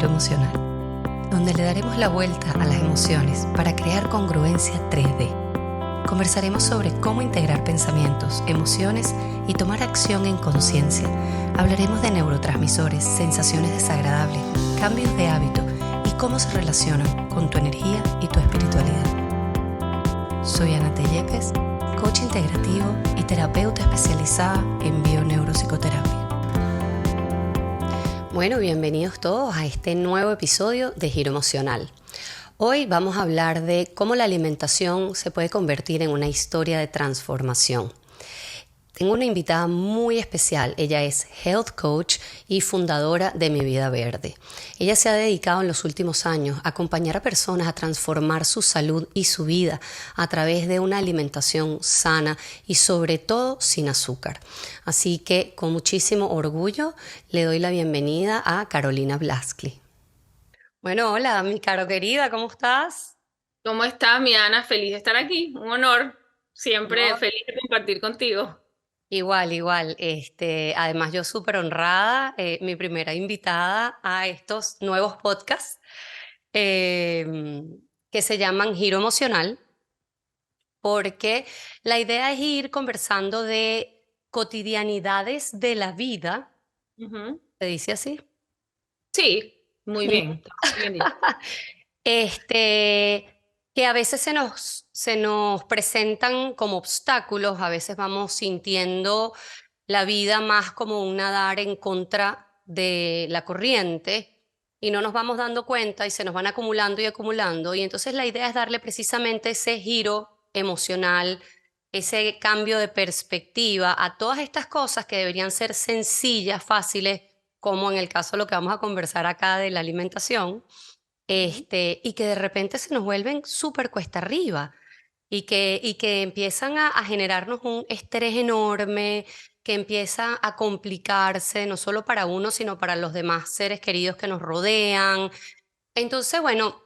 Giro Emocional, donde le daremos la vuelta a las emociones para crear congruencia 3D. Conversaremos sobre cómo integrar pensamientos, emociones y tomar acción en conciencia. Hablaremos de neurotransmisores, sensaciones desagradables, cambios de hábito y cómo se relacionan con tu energía y tu espiritualidad. Soy Ana Tellepes, coach integrativo y terapeuta especializada en bioneuropsicoterapia. Bueno, bienvenidos todos a este nuevo episodio de Giro Emocional. Hoy vamos a hablar de cómo la alimentación se puede convertir en una historia de transformación. Tengo una invitada muy especial. Ella es Health Coach y fundadora de Mi Vida Verde. Ella se ha dedicado en los últimos años a acompañar a personas a transformar su salud y su vida a través de una alimentación sana y sobre todo sin azúcar. Así que con muchísimo orgullo le doy la bienvenida a Carolina Blaskley. Bueno, hola, mi Caro querida, ¿cómo estás? ¿Cómo estás, mi Ana? Feliz de estar aquí. Un honor. Siempre No, feliz de compartir contigo. igual. Además, yo súper honrada, mi primera invitada a estos nuevos podcasts que se llaman Giro Emocional, porque la idea es ir conversando de cotidianidades de la vida, Ujú. ¿se dice así? Sí, muy bien. Muy bien dicho. Este, que a veces se nos presentan como obstáculos, a veces vamos sintiendo la vida más como un nadar en contra de la corriente y no nos vamos dando cuenta y se nos van acumulando y acumulando. Y entonces la idea es darle precisamente ese giro emocional, ese cambio de perspectiva a todas estas cosas que deberían ser sencillas, fáciles, como en el caso de lo que vamos a conversar acá de la alimentación, Ujú. y que de repente se nos vuelven súper cuesta arriba y que empiezan a generarnos un estrés enorme, que empieza a complicarse, no solo para uno, sino para los demás seres queridos que nos rodean. Entonces, bueno,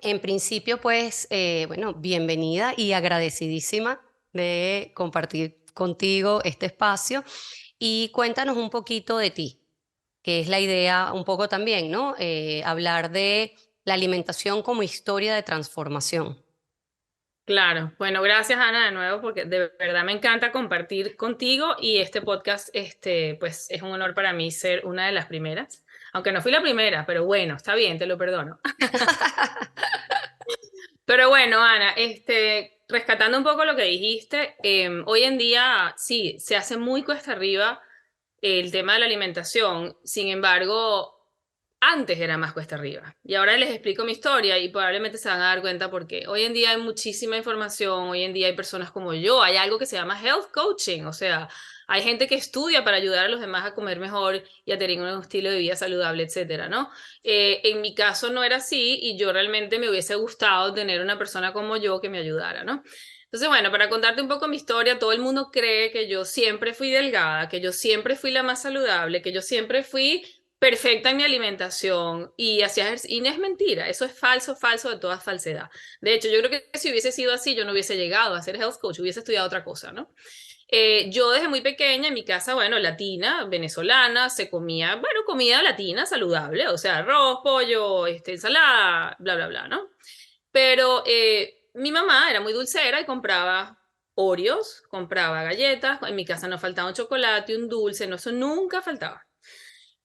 en principio, pues, bueno, bienvenida y agradecidísima de compartir contigo este espacio y cuéntanos un poquito de ti, que es la idea un poco también, ¿no? Hablar de la alimentación como historia de transformación. Claro. Bueno, gracias, Ana, de nuevo, porque de verdad me encanta compartir contigo y este podcast, pues es un honor para mí ser una de las primeras. Aunque no fui la primera, pero bueno, está bien, te lo perdono. Pero bueno, Ana, rescatando un poco lo que dijiste, hoy en día sí, se hace muy cuesta arriba el tema de la alimentación. Sin embargo, antes era más cuesta arriba. Y ahora les explico mi historia y probablemente se van a dar cuenta porque hoy en día hay muchísima información, hoy en día hay personas como yo, hay algo que se llama health coaching, o sea, hay gente que estudia para ayudar a los demás a comer mejor y a tener un estilo de vida saludable, etcétera, ¿no? En mi caso no era así y yo realmente me hubiese gustado tener una persona como yo que me ayudara, ¿no? Entonces, bueno, para contarte un poco mi historia, todo el mundo cree que yo siempre fui delgada, que yo siempre fui la más saludable, que yo siempre fui perfecta en mi alimentación y hacía ejercicio. Y no es mentira, eso es falso, falso de toda falsedad. De hecho, yo creo que si hubiese sido así, yo no hubiese llegado a ser health coach, hubiese estudiado otra cosa, ¿no? Yo desde muy pequeña en mi casa, bueno, latina, venezolana, se comía, bueno, comida latina saludable, o sea, arroz, pollo, ensalada, bla, bla, bla, ¿no? Pero mi mamá era muy dulcera y compraba Oreos, compraba galletas, en mi casa no faltaba un chocolate, un dulce, no, eso nunca faltaba.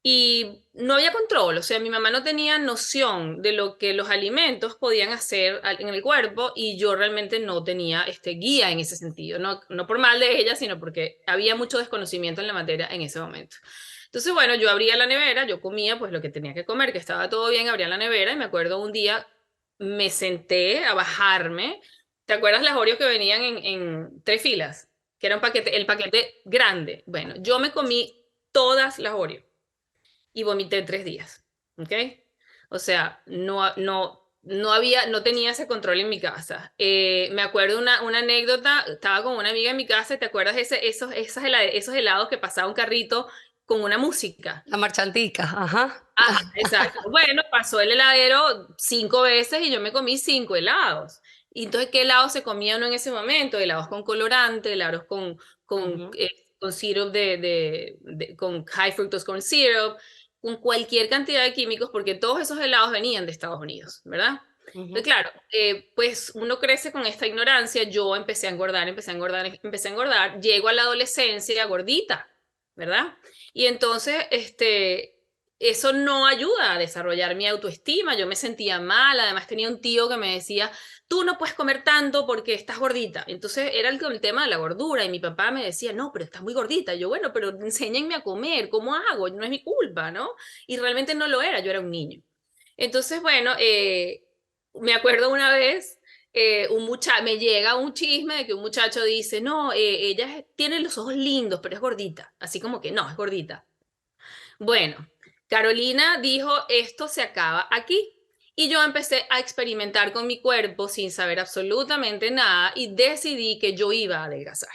Y no había control, o sea, mi mamá no tenía noción de lo que los alimentos podían hacer en el cuerpo y yo realmente no tenía guía en ese sentido, no, no por mal de ella, sino porque había mucho desconocimiento en la materia en ese momento. Entonces, bueno, yo abría la nevera, yo comía pues lo que tenía que comer, que estaba todo bien, abría la nevera y me acuerdo un día me senté a bajarme. ¿Te acuerdas las Oreos que venían en tres filas? Que era un paquete, el paquete grande. Bueno, yo me comí todas las Oreos y vomité 3 días, ¿ok? O sea, no había, no tenía ese control en mi casa. Me acuerdo una anécdota, estaba con una amiga en mi casa, ¿te acuerdas esos helados que pasaba un carrito con una música? La marchantica, ajá. Ajá, exacto. Bueno, pasó el heladero 5 veces y yo me comí 5 helados. Y entonces, ¿qué helados se comía uno en ese momento? Helados con colorante, helados con, Ujú. con syrup con high fructose corn syrup. con cualquier cantidad de químicos porque todos esos helados venían de Estados Unidos, ¿verdad? Entonces, Ujú. claro, pues uno crece con esta ignorancia, yo empecé a engordar, empecé a engordar, empecé a engordar, llego a la adolescencia gordita, ¿verdad? Y entonces, eso no ayuda a desarrollar mi autoestima, yo me sentía mal, además tenía un tío que me decía, tú no puedes comer tanto porque estás gordita. Entonces era el tema de la gordura y mi papá me decía, no, pero estás muy gordita. Y yo, bueno, pero enséñenme a comer, ¿cómo hago? No es mi culpa, ¿no? Y realmente no lo era, yo era un niño. Entonces, bueno, me acuerdo una vez, me llega un chisme de que un muchacho dice, no, ella tiene los ojos lindos, pero es gordita. Así como que no, es gordita. Bueno, Carolina dijo, esto se acaba aquí. Y yo empecé a experimentar con mi cuerpo sin saber absolutamente nada y decidí que yo iba a adelgazar.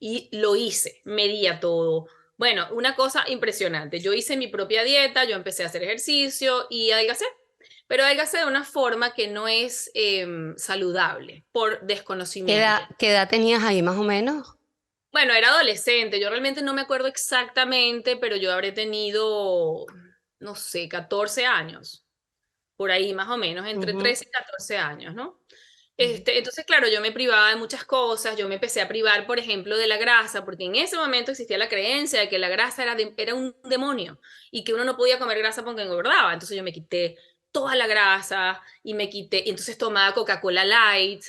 Y lo hice, medía todo. Bueno, una cosa impresionante. Yo hice mi propia dieta, yo empecé a hacer ejercicio y adelgacé. Pero adelgacé de una forma que no es saludable por desconocimiento. Qué edad tenías ahí más o menos? Bueno, era adolescente, yo realmente no me acuerdo exactamente, pero yo habré tenido, no sé, 14 años, por ahí más o menos, entre Ujú, 13 y 14 años, ¿no? ujú. Entonces, claro, yo me privaba de muchas cosas, yo me empecé a privar, por ejemplo, de la grasa, porque en ese momento existía la creencia de que la grasa era un demonio y que uno no podía comer grasa porque engordaba, entonces yo me quité toda la grasa y me quité, y entonces tomaba Coca-Cola Light,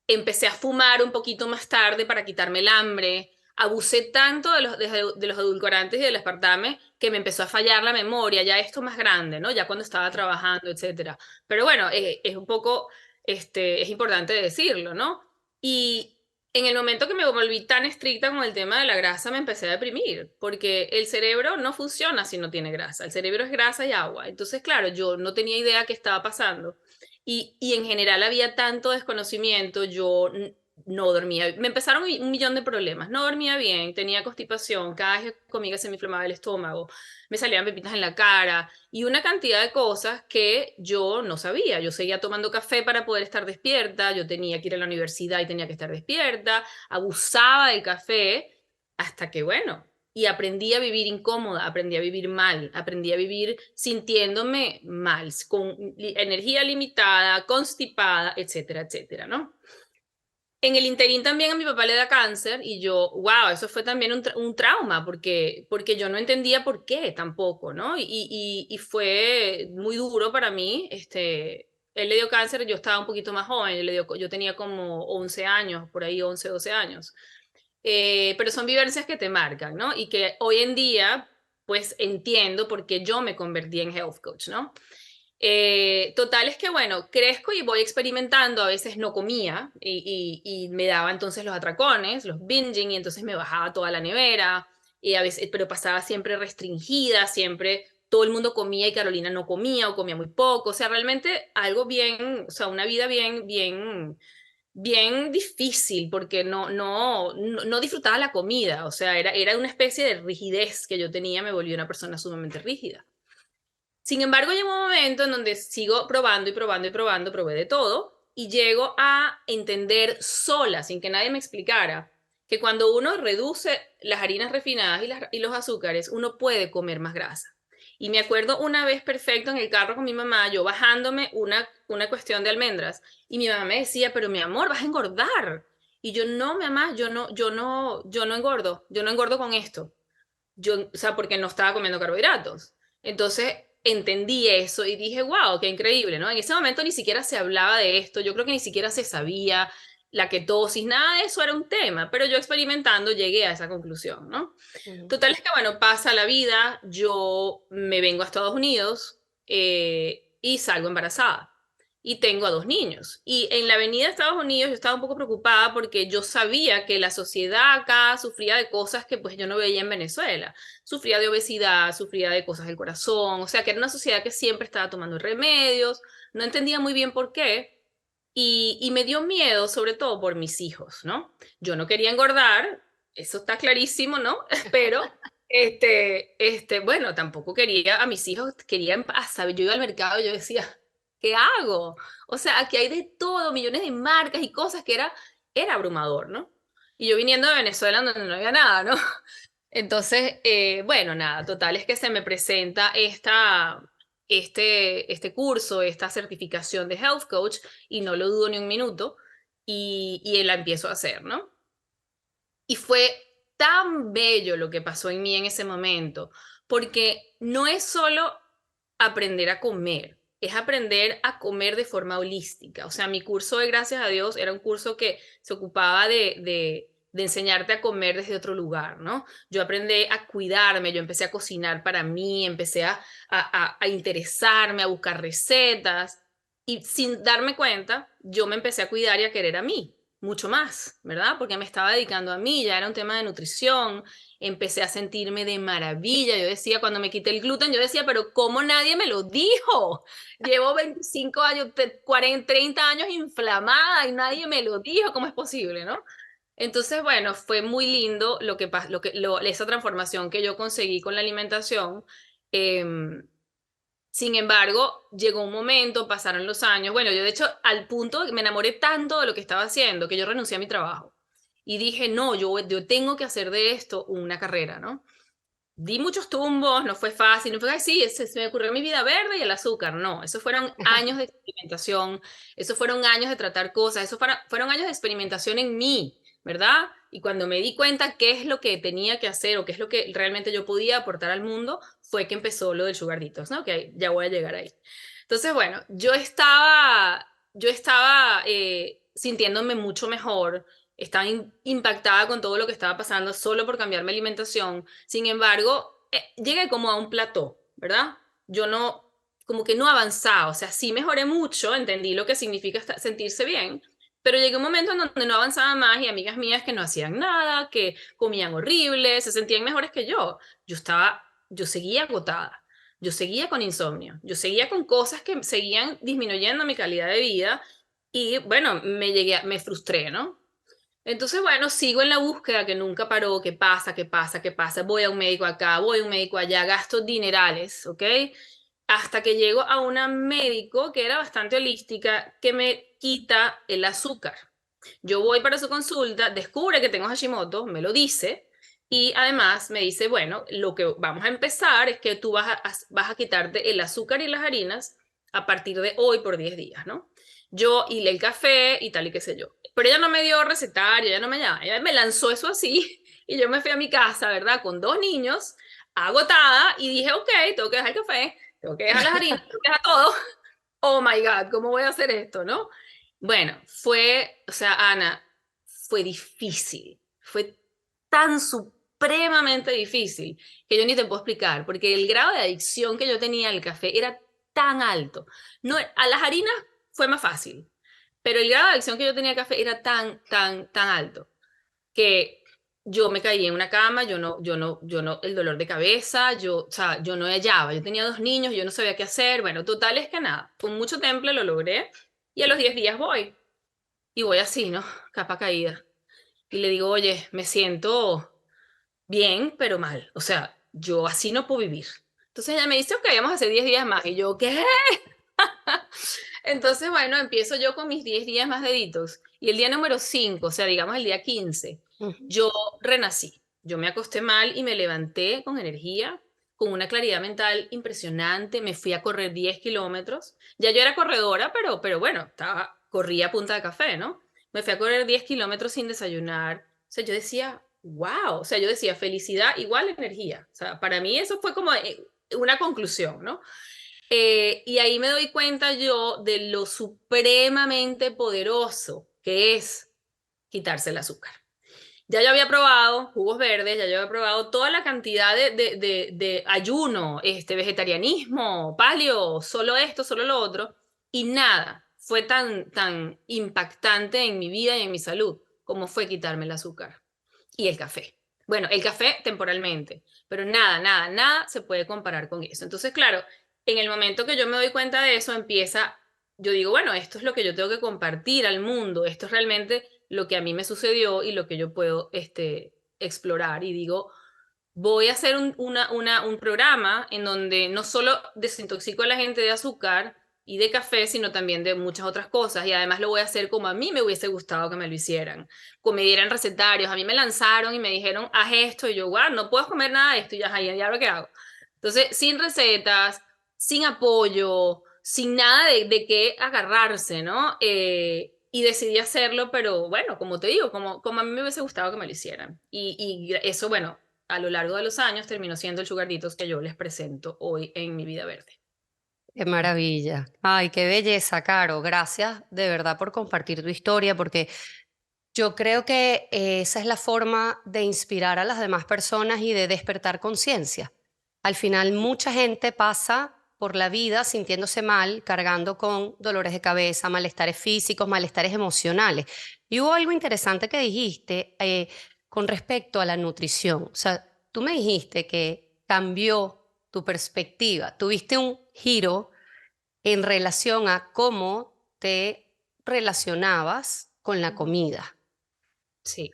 empecé a fumar un poquito más tarde para quitarme el hambre, abusé tanto de los edulcorantes y del aspartame que me empezó a fallar la memoria, ya esto más grande, ¿no? Ya cuando estaba trabajando, etcétera. Pero bueno, es un poco es importante decirlo, ¿no? Y en el momento que me volví tan estricta con el tema de la grasa, me empecé a deprimir, porque el cerebro no funciona si no tiene grasa, el cerebro es grasa y agua. Entonces, claro, yo no tenía idea qué estaba pasando. Y en general había tanto desconocimiento, yo no dormía, me empezaron un millón de problemas, no dormía bien, tenía constipación, cada vez que comía se me inflamaba el estómago, me salían pepitas en la cara, y una cantidad de cosas que yo no sabía. Yo seguía tomando café para poder estar despierta, yo tenía que ir a la universidad y tenía que estar despierta, abusaba del café hasta que, bueno, y aprendí a vivir incómoda, aprendí a vivir mal, aprendí a vivir sintiéndome mal, con energía limitada, constipada, etcétera, etcétera, ¿no? En el interín también a mi papá le da cáncer y yo, wow, eso fue también un trauma porque yo no entendía por qué tampoco, ¿no? Y fue muy duro para mí. Él le dio cáncer, yo estaba un poquito más joven, yo tenía como 11 años, por ahí 11 12 años. Pero son vivencias que te marcan, ¿no? Y que hoy en día, pues entiendo por qué yo me convertí en health coach, ¿no? Total es que, bueno, crezco y voy experimentando, a veces no comía y me daba entonces los atracones, los binging, y entonces me bajaba toda la nevera, y a veces, pero pasaba siempre restringida, siempre todo el mundo comía y Carolina no comía o comía muy poco, o sea, realmente algo bien, o sea, una vida bien, bien, bien difícil porque no disfrutaba la comida, o sea, era una especie de rigidez que yo tenía, me volví una persona sumamente rígida. Sin embargo, llegó un momento en donde sigo probando y probando y probando, probé de todo y llego a entender sola, sin que nadie me explicara, que cuando uno reduce las harinas refinadas y los azúcares, uno puede comer más grasa. Y me acuerdo una vez perfecto en el carro con mi mamá, yo bajándome una cuestión de almendras y mi mamá me decía, pero mi amor, vas a engordar. Y yo, no, mamá, yo no engordo, yo no engordo con esto. O sea, porque no estaba comiendo carbohidratos. Entonces entendí eso y dije, wow, qué increíble, ¿no? En ese momento ni siquiera se hablaba de esto, yo creo que ni siquiera se sabía la ketosis, nada de eso era un tema, pero yo experimentando llegué a esa conclusión, ¿no? Ujú. Total es que, bueno, pasa la vida, yo me vengo a Estados Unidos y salgo embarazada y tengo a dos niños. Y en la avenida de Estados Unidos yo estaba un poco preocupada porque yo sabía que la sociedad acá sufría de cosas que pues yo no veía en Venezuela. Sufría de obesidad, sufría de cosas del corazón, o sea que era una sociedad que siempre estaba tomando remedios, no entendía muy bien por qué. Y me dio miedo, sobre todo por mis hijos, ¿no? Yo no quería engordar, eso está clarísimo, ¿no? Pero, bueno, tampoco quería a mis hijos, quería, ¿sabes? Yo iba al mercado y yo decía, ¿qué hago? O sea, aquí hay de todo, millones de marcas y cosas que era abrumador, ¿no? Y yo viniendo de Venezuela donde no había nada, ¿no? Entonces, bueno, nada, total es que se me presenta este curso, esta certificación de Health Coach, y no lo dudo ni un minuto, y la empiezo a hacer, ¿no? Y fue tan bello lo que pasó en mí en ese momento, porque no es solo aprender a comer, es aprender a comer de forma holística. O sea, mi curso de Gracias a Dios era un curso que se ocupaba de enseñarte a comer desde otro lugar, ¿no? Yo aprendí a cuidarme, yo empecé a cocinar para mí, empecé a interesarme, a buscar recetas, y sin darme cuenta, yo me empecé a cuidar y a querer a mí mucho más, ¿verdad? Porque me estaba dedicando a mí, ya era un tema de nutrición, empecé a sentirme de maravilla. Yo decía, cuando me quité el gluten, yo decía, pero ¿cómo nadie me lo dijo? Llevo 25 años, 40, 30 años inflamada y nadie me lo dijo, ¿cómo es posible, no? Entonces, bueno, fue muy lindo esa transformación que yo conseguí con la alimentación. Em, Sin embargo, llegó un momento, pasaron los años. Bueno, yo de hecho al punto me enamoré tanto de lo que estaba haciendo que yo renuncié a mi trabajo y dije, no, yo tengo que hacer de esto una carrera, ¿no? Di muchos tumbos, no fue fácil, no fue así, se me ocurrió mi vida verde y el azúcar, no, esos fueron años de experimentación, esos fueron años de tratar cosas, fueron años de experimentación en mí, ¿verdad? Y cuando me di cuenta qué es lo que tenía que hacer o qué es lo que realmente yo podía aportar al mundo, fue que empezó lo del Sugar Detox, ¿no? Que ya voy a llegar ahí. Entonces, bueno, yo estaba sintiéndome mucho mejor, estaba impactada con todo lo que estaba pasando solo por cambiar mi alimentación. Sin embargo, llegué como a un plató, ¿verdad? Yo no, como que no avanzaba, o sea, sí mejoré mucho, entendí lo que significa sentirse bien, pero llegué a un momento en donde no avanzaba más y amigas mías que no hacían nada, que comían horrible, se sentían mejores que yo. Yo seguía agotada, yo seguía con insomnio, yo seguía con cosas que seguían disminuyendo mi calidad de vida y bueno, me frustré, ¿no? Entonces, bueno, sigo en la búsqueda que nunca paró, qué pasa, qué pasa, qué pasa. Voy a un médico acá, voy a un médico allá, gasto dinerales, ¿ok? Hasta que llego a una médico que era bastante holística, que me quita el azúcar. Yo voy para su consulta, descubre que tengo Hashimoto, me lo dice, y además me dice, bueno, lo que vamos a empezar es que tú vas a quitarte el azúcar y las harinas a partir de hoy por 10 días, ¿no? Yo y el café y tal y qué sé yo. Pero ella no me dio recetario, ella me lanzó eso así y yo me fui a mi casa, ¿verdad? Con dos niños, agotada y dije, ok, tengo que dejar el café, tengo que dejar las harinas, tengo que dejar todo. Oh my God, ¿cómo voy a hacer esto, no? Bueno, o sea, Ana, fue difícil, fue tan supremamente difícil que yo ni te puedo explicar, porque el grado de adicción que yo tenía al café era tan alto. No, a las harinas fue más fácil, pero el grado de adicción que yo tenía al café era tan, tan, tan alto que yo me caí en una cama, el dolor de cabeza, o sea, yo no hallaba, yo tenía dos niños, yo no sabía qué hacer, bueno, total es que nada, con mucho temple lo logré y a los 10 días voy, y voy así, ¿no? Capa caída. Y le digo, oye, me siento bien, pero mal, o sea, yo así no puedo vivir. Entonces ella me dice, ok, vamos a hacer 10 días más, y yo, ¿qué? Entonces, bueno, empiezo yo con mis 10 días más deditos. Y el día número 5, o sea, digamos el día 15, Ujú. yo renací. Yo me acosté mal y me levanté con energía, con una claridad mental impresionante. Me fui a correr 10 kilómetros. Ya yo era corredora, pero bueno, corría a punta de café, ¿no? Me fui a correr 10 kilómetros sin desayunar. O sea, yo decía, wow. O sea, yo decía, felicidad igual energía. O sea, para mí eso fue como una conclusión, ¿no? Y ahí me doy cuenta yo de lo supremamente poderoso que es quitarse el azúcar. Ya yo había probado jugos verdes, ya yo había probado toda la cantidad de ayuno, vegetarianismo, paleo, solo esto, solo lo otro, y nada fue tan impactante en mi vida y en mi salud como fue quitarme el azúcar y el café. Bueno, el café temporalmente, pero nada se puede comparar con eso. Entonces, claro, en el momento que yo me doy cuenta de eso, yo digo, bueno, esto es lo que yo tengo que compartir al mundo, esto es realmente lo que a mí me sucedió y lo que yo puedo explorar. Y digo, voy a hacer un programa en donde no solo desintoxico a la gente de azúcar y de café, sino también de muchas otras cosas. Y además lo voy a hacer como a mí me hubiese gustado que me lo hicieran. Como me dieran recetarios. A mí me lanzaron y me dijeron, haz esto. Y yo, wow, no puedo comer nada de esto. Y ya lo que hago. Entonces, sin recetas, sin apoyo, sin nada de qué agarrarse, ¿no? Y decidí hacerlo, pero bueno, como te digo, como a mí me hubiese gustado que me lo hicieran. Y eso, bueno, a lo largo de los años terminó siendo el Sugar Detox que yo les presento hoy en mi vida verde. Qué maravilla. Ay, qué belleza, Caro. Gracias de verdad por compartir tu historia, porque yo creo que esa es la forma de inspirar a las demás personas y de despertar conciencia. Al final, mucha gente pasa por la vida sintiéndose mal, cargando con dolores de cabeza, malestares físicos, malestares emocionales. Y hubo algo interesante que dijiste con respecto a la nutrición. O sea, tú me dijiste que cambió tu perspectiva, tuviste un giro en relación a cómo te relacionabas con la Ujú. comida. Sí.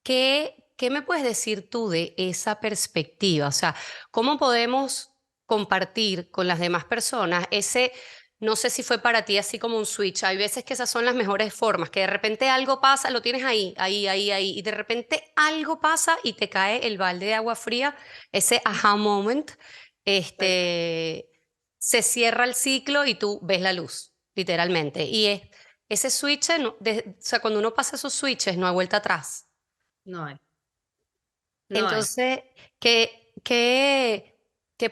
¿Qué me puedes decir tú de esa perspectiva? O sea, ¿cómo podemos compartir con las demás personas ese, no sé si fue para ti así como un switch, hay veces que esas son las mejores formas, que de repente algo pasa, lo tienes ahí, y de repente algo pasa y te cae el balde de agua fría, ese aha moment, Tal este, se cierra el ciclo y tú ves la luz, literalmente. Y ese switch, o sea, cuando uno pasa esos switches, no hay vuelta atrás. No hay, no hay. Entonces, ¿qué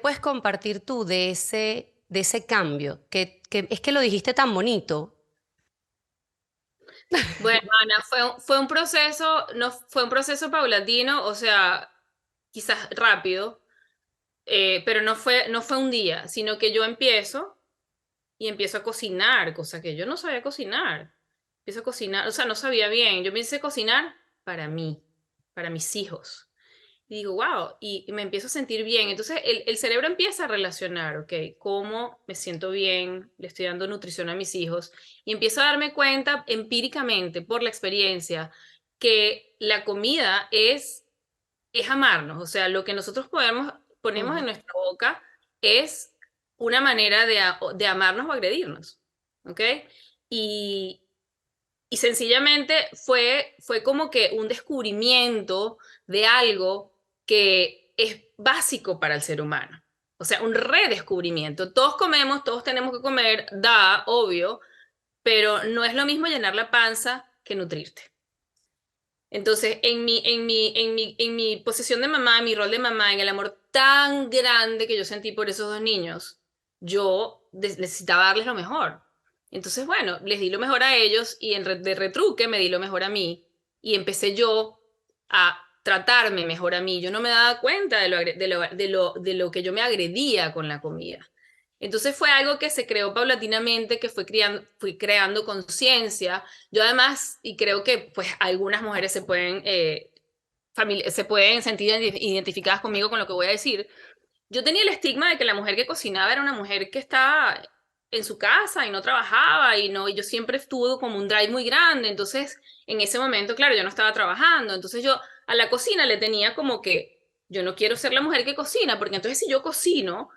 puedes compartir tú de ese cambio? Que es que lo dijiste tan bonito. Bueno, Ana, fue un proceso, no fue un proceso paulatino, o sea, quizás rápido, pero no fue un día, sino que yo empiezo a cocinar, cosa que yo no sabía cocinar. Empiezo a cocinar, o sea, no sabía bien. Yo empecé a cocinar para mí, para mis hijos. Y digo, wow, y me empiezo a sentir bien. Entonces el cerebro empieza a relacionar, ok, cómo me siento bien, le estoy dando nutrición a mis hijos. Y empiezo a darme cuenta empíricamente, por la experiencia, que la comida es amarnos. O sea, lo que nosotros ponemos en Ujú, nuestra boca es una manera de amarnos o agredirnos, ¿ok? Y, y sencillamente fue como que un descubrimiento de algo que es básico para el ser humano. O sea, un redescubrimiento. Todos comemos, todos tenemos que comer, obvio, pero no es lo mismo llenar la panza que nutrirte. Entonces, en mi posición de mamá, en mi rol de mamá, en el amor tan grande que yo sentí por esos dos niños, yo necesitaba darles lo mejor. Entonces, bueno, les di lo mejor a ellos y de retruque me di lo mejor a mí y empecé yo a tratarme mejor a mí. Yo no me daba cuenta de lo que yo me agredía con la comida. Entonces fue algo que se creó paulatinamente, que fui creando conciencia. Yo además, y creo que pues algunas mujeres se pueden sentir identificadas conmigo con lo que voy a decir. Yo tenía el estigma de que la mujer que cocinaba era una mujer que estaba en su casa y no trabajaba y yo siempre estuve como un drive muy grande. Entonces, en ese momento, claro, yo no estaba trabajando. Entonces yo a la cocina le tenía como que yo no quiero ser la mujer que cocina, porque entonces si yo cocino,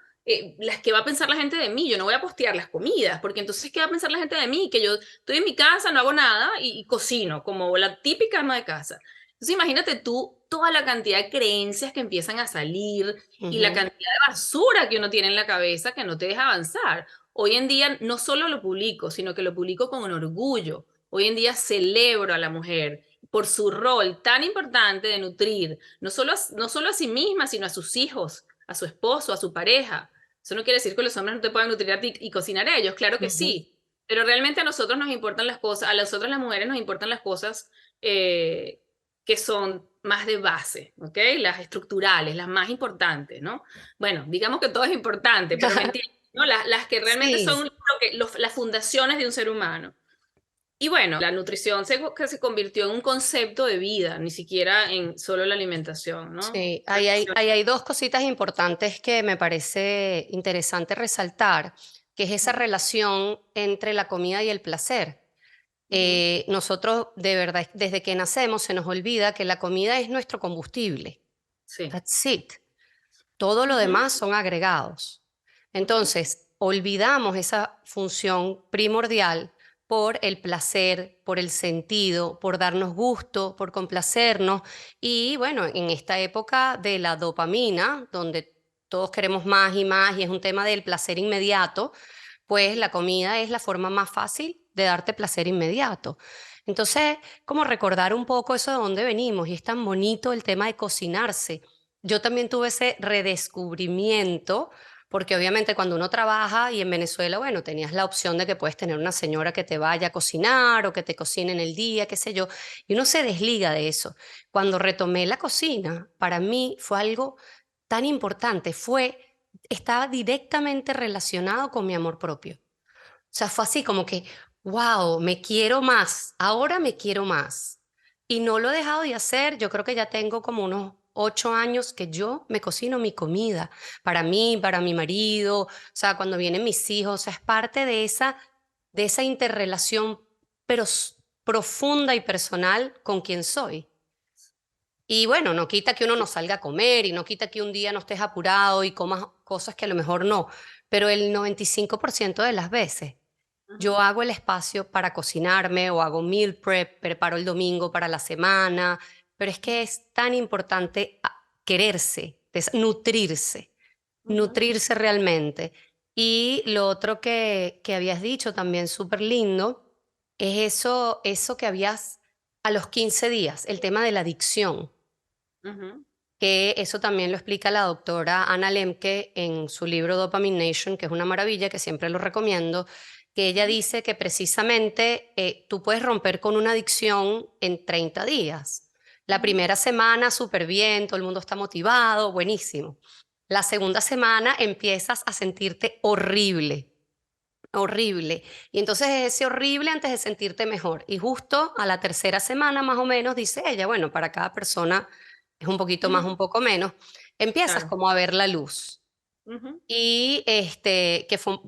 las que va a pensar la gente de mí, yo no voy a postear las comidas, porque entonces ¿qué va a pensar la gente de mí? Que yo estoy en mi casa, no hago nada y cocino, como la típica ama de casa. Entonces imagínate tú toda la cantidad de creencias que empiezan a salir y la ujú, cantidad de basura que uno tiene en la cabeza que no te deja avanzar. Hoy en día no solo lo publico, sino que lo publico con un orgullo. Hoy en día celebro a la mujer por su rol tan importante de nutrir, no solo a sí misma, sino a sus hijos, a su esposo, a su pareja. Eso no quiere decir que los hombres no te puedan nutrir a ti y cocinar a ellos, claro que ujú. sí, pero realmente a nosotros nos importan las cosas, a nosotros las mujeres nos importan las cosas eh, que son más de base, ¿ok? Las estructurales, las más importantes, ¿no? Bueno, digamos que todo es importante, pero me entiendes, ¿no? Las que realmente Sí, son las fundaciones de un ser humano. Y bueno, la nutrición que se convirtió en un concepto de vida, ni siquiera en solo la alimentación, ¿no? sí. Ahí hay dos cositas importantes que me parece interesante resaltar, que es esa relación entre la comida y el placer. Ujú. Nosotros, de verdad, desde que nacemos se nos olvida que la comida es nuestro combustible. Sí. That's it. Todo lo Ujú, demás son agregados. ujú. Entonces, olvidamos esa función primordial por el placer, por el sentido, por darnos gusto, por complacernos. Y bueno, en esta época de la dopamina, donde todos queremos más y es un tema del placer inmediato, pues la comida es la forma más fácil de darte placer inmediato. Entonces, como recordar un poco eso de dónde venimos, y es tan bonito el tema de cocinarse. Yo también tuve ese redescubrimiento, porque obviamente cuando uno trabaja y en Venezuela, bueno, tenías la opción de que puedes tener una señora que te vaya a cocinar o que te cocine en el día, qué sé yo, y uno se desliga de eso. Cuando retomé la cocina, para mí fue algo tan importante, estaba directamente relacionado con mi amor propio. O sea, fue así como que, wow, me quiero más, ahora me quiero más. Y no lo he dejado de hacer, yo creo que ya tengo como unos 8 años que yo me cocino mi comida, para mí, para mi marido, o sea, cuando vienen mis hijos, o sea, es parte de esa interrelación, pero profunda y personal con quien soy. Y bueno, no quita que uno no salga a comer y no quita que un día no estés apurado y comas cosas que a lo mejor no, pero el 95% de las veces yo Ujú. hago el espacio para cocinarme o hago meal prep, preparo el domingo para la semana, pero es que es tan importante quererse, Ujú. nutrirse realmente. Y lo otro que habías dicho también súper lindo es eso que habías a los 15 días, el tema de la adicción, Ujú. que eso también lo explica la doctora Anna Lemke en su libro Dopamine Nation, que es una maravilla, que siempre lo recomiendo, que ella Ujú. dice que precisamente tú puedes romper con una adicción en 30 días. La Ujú. primera semana súper bien, todo el mundo está motivado, buenísimo. La segunda semana empiezas a sentirte horrible, horrible. Y entonces es ese horrible antes de sentirte mejor. Y justo a la tercera semana más o menos, dice ella, bueno, para cada persona es un poquito más, Ujú. un poco menos, empiezas Claro. como a ver la luz. Ujú. Y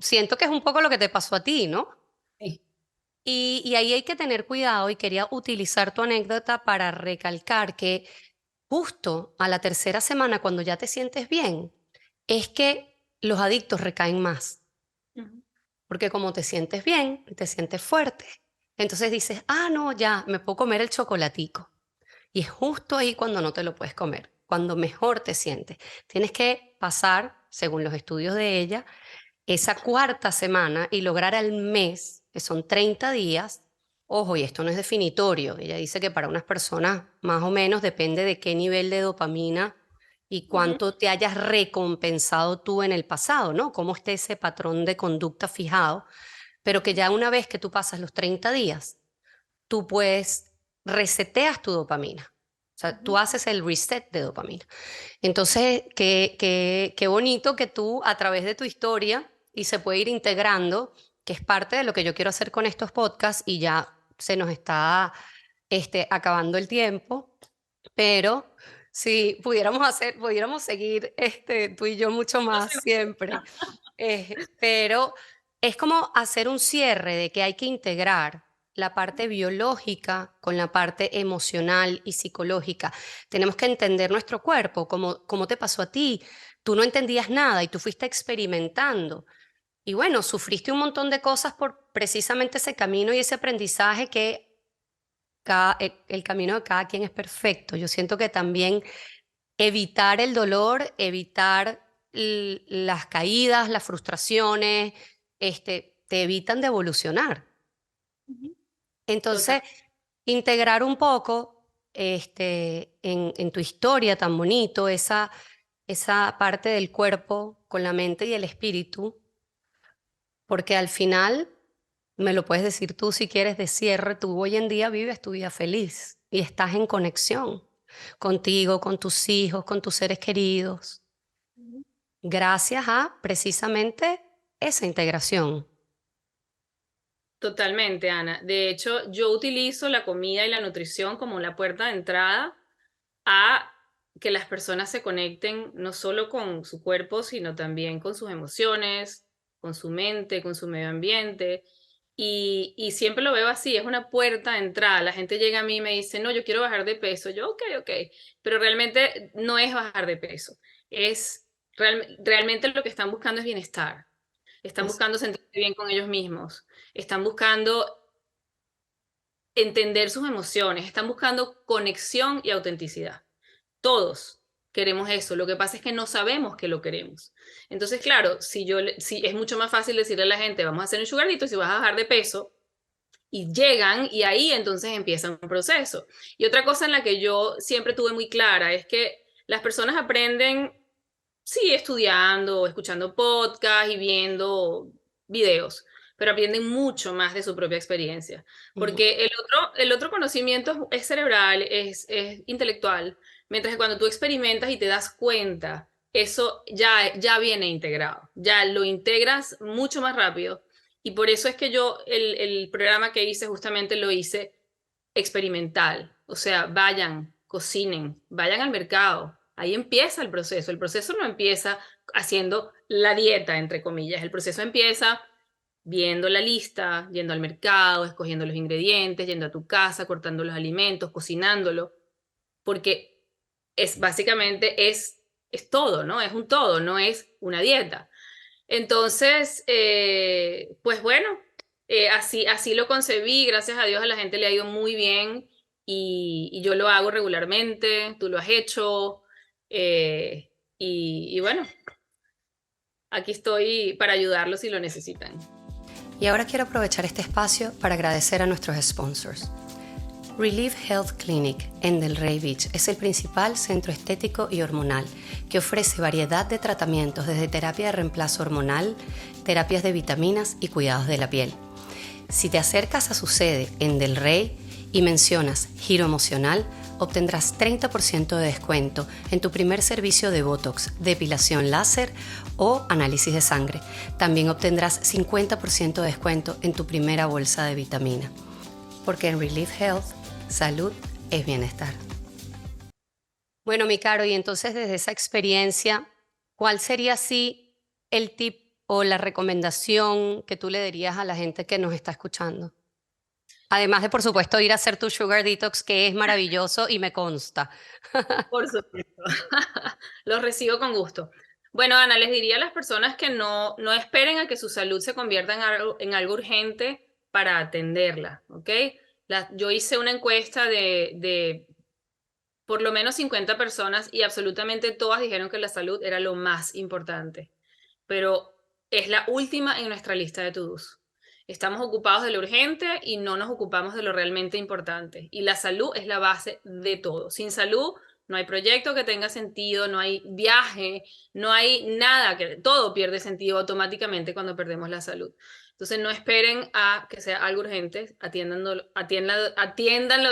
siento que es un poco lo que te pasó a ti, ¿no? Sí. Y ahí hay que tener cuidado y quería utilizar tu anécdota para recalcar que justo a la tercera semana, cuando ya te sientes bien, es que los adictos recaen más. Ujú. Porque como te sientes bien, te sientes fuerte, entonces dices, ah, no, ya, me puedo comer el chocolatico. Y es justo ahí cuando no te lo puedes comer, cuando mejor te sientes. Tienes que pasar, según los estudios de ella, esa cuarta semana y lograr al mes, que son 30 días. Ojo, y esto no es definitorio. Ella dice que para unas personas más o menos depende de qué nivel de dopamina y Ujú. cuánto te hayas recompensado tú en el pasado, ¿no? Cómo esté ese patrón de conducta fijado, pero que ya una vez que tú pasas los 30 días, tú puedes reseteas tu dopamina. O sea, tú Ujú. haces el reset de dopamina. Entonces, qué bonito que tú, a través de tu historia, y se puede ir integrando, que es parte de lo que yo quiero hacer con estos podcasts, y ya se nos está acabando el tiempo, pero si pudiéramos seguir tú y yo mucho No más sé. siempre. Pero es como hacer un cierre de que hay que integrar la parte biológica con la parte emocional y psicológica. Tenemos que entender nuestro cuerpo, como te pasó a ti. Tú no entendías nada y tú fuiste experimentando. Y bueno, sufriste un montón de cosas por precisamente ese camino y ese aprendizaje que el camino de cada quien es perfecto. Yo siento que también evitar el dolor, evitar las caídas, las frustraciones, te evitan de evolucionar. Ujú. Total. Entonces, integrar un poco en tu historia tan bonito, esa parte del cuerpo con la mente y el espíritu, porque al final, me lo puedes decir tú si quieres de cierre, tú hoy en día vives tu vida feliz y estás en conexión contigo, con tus hijos, con tus seres queridos, Ujú. gracias a precisamente esa integración. Totalmente, Ana. De hecho, yo utilizo la comida y la nutrición como la puerta de entrada a que las personas se conecten no solo con su cuerpo, sino también con sus emociones, con su mente, con su medio ambiente. Y siempre lo veo así, es una puerta de entrada. La gente llega a mí y me dice, no, yo quiero bajar de peso. Yo, ok, ok, pero realmente no es bajar de peso, es realmente lo que están buscando es bienestar. están buscando sentirse bien con ellos mismos, están buscando entender sus emociones, están buscando conexión y autenticidad. Todos queremos eso, lo que pasa es que no sabemos que lo queremos. Entonces, claro, si es mucho más fácil decirle a la gente, vamos a hacer un sugar detox y vas a bajar de peso, y llegan y ahí entonces empieza un proceso. Y otra cosa en la que yo siempre tuve muy clara es que las personas aprenden, sí, estudiando, escuchando podcasts y viendo videos, pero aprenden mucho más de su propia experiencia, porque el otro conocimiento es cerebral, es intelectual, mientras que cuando tú experimentas y te das cuenta, eso ya viene integrado, ya lo integras mucho más rápido. Y por eso es que yo el programa que hice justamente lo hice experimental. O sea, vayan, cocinen, vayan al mercado. Ahí empieza el proceso. El proceso no empieza haciendo la dieta, entre comillas. El proceso empieza viendo la lista, yendo al mercado, escogiendo los ingredientes, yendo a tu casa, cortando los alimentos, cocinándolo, porque es básicamente es todo, ¿no? Es un todo, no es una dieta. Entonces, pues bueno, así lo concebí, gracias a Dios a la gente le ha ido muy bien y yo lo hago regularmente, tú lo has hecho, y bueno, aquí estoy para ayudarlos si lo necesitan. Y ahora quiero aprovechar este espacio para agradecer a nuestros sponsors. Relief Health Clinic en Delray Beach es el principal centro estético y hormonal que ofrece variedad de tratamientos desde terapia de reemplazo hormonal, terapias de vitaminas y cuidados de la piel. Si te acercas a su sede en Delray y mencionas Giro Emocional, obtendrás 30% de descuento en tu primer servicio de Botox, depilación láser o análisis de sangre. También obtendrás 50% de descuento en tu primera bolsa de vitamina. Porque en Relief Health, salud es bienestar. Bueno, mi Caro, y entonces desde esa experiencia, ¿cuál sería así el tip o la recomendación que tú le darías a la gente que nos está escuchando? Además de, por supuesto, ir a hacer tu Sugar Detox, que es maravilloso y me consta. Por supuesto, los recibo con gusto. Bueno, Ana, les diría a las personas que no esperen a que su salud se convierta en algo urgente para atenderla, ¿ok? Yo hice una encuesta de por lo menos 50 personas y absolutamente todas dijeron que la salud era lo más importante, pero es la última en nuestra lista de to-dos. Estamos ocupados de lo urgente y no nos ocupamos de lo realmente importante. Y la salud es la base de todo. Sin salud no hay proyecto que tenga sentido, no hay viaje, no hay nada, todo pierde sentido automáticamente cuando perdemos la salud. Entonces no esperen a que sea algo urgente, atiéndanlo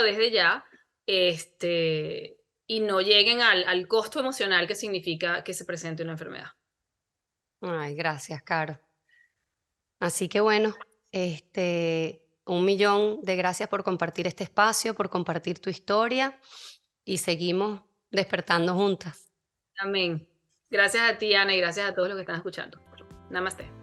desde ya, y no lleguen al costo emocional que significa que se presente una enfermedad. Ay, gracias, Caro. Así que bueno, 1 millón de gracias por compartir este espacio, por compartir tu historia y seguimos despertando juntas. Amén. Gracias a ti, Ana, y gracias a todos los que están escuchando. Namaste.